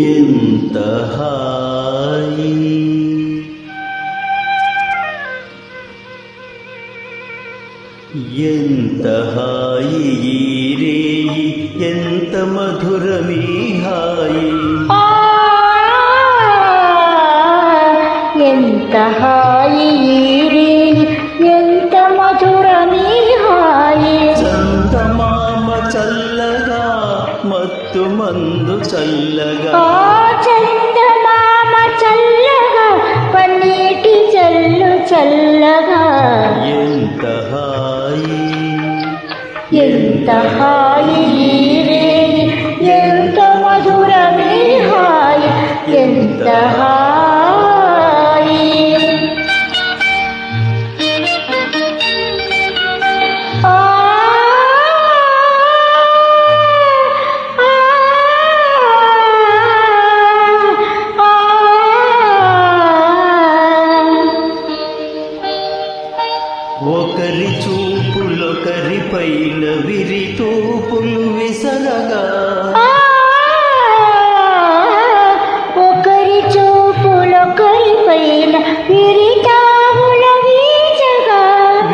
ఎంత హాయి ఎంత హాయి ఈ రేయి ఎంత మధురమీ హాయి ఎంత హాయి ఈ రేయి ఎంత మధురమీ హాయి చందమామ చల్లగా మత్తు మందు చల్లగా చందమామ చల్లగా పన్నీటి జల్లు చల్లగా ఎంత హాయి ఎంత హాయి ఈ రేయి ఎంత మధురమీ హాయి ఎంత హాయి ఒకరి చూపులొకరి పైన విరి తూపులు విసరగా ఒకరి చూపులొకరి పైన విరితావుల వీచగా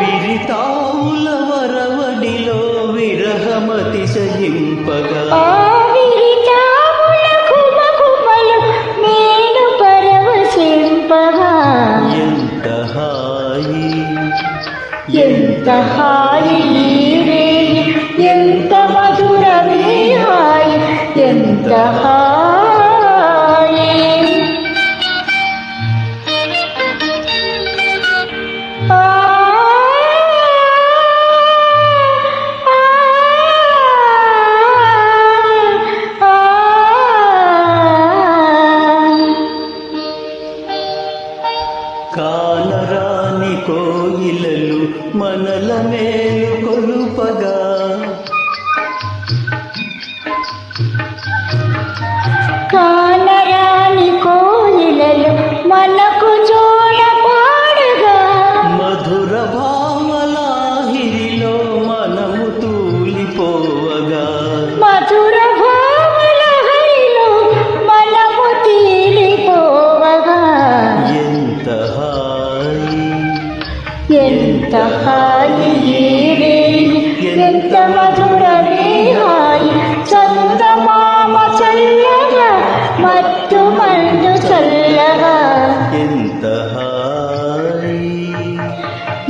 విరితావుల వరవడిలో విరహమతిశయింపగా విరితావుల కుమకుమలు నేను పరవశింపగా ఎంత హాయి ఎంత హాయి ఈ రేయి ఎంత మధురమీ హాయి ఎంత హాయి కానరాని కోయిలలు మనల మేలు కొలుపగా కానరాని కోయిలలు మనకు జోల పాడగా మధుర భావలాహిరిలో మనము తూలిపోవగా మధుర భావల హరిలో మనము తీలిపోవగా ఎంత హాయి ఎంత హాయి ఈ రేయి ఎంత మధురమీ హాయి చందమామ చల్లగా మత్తు మందు చల్లగా ఎంత హాయి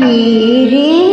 ఈ రేయి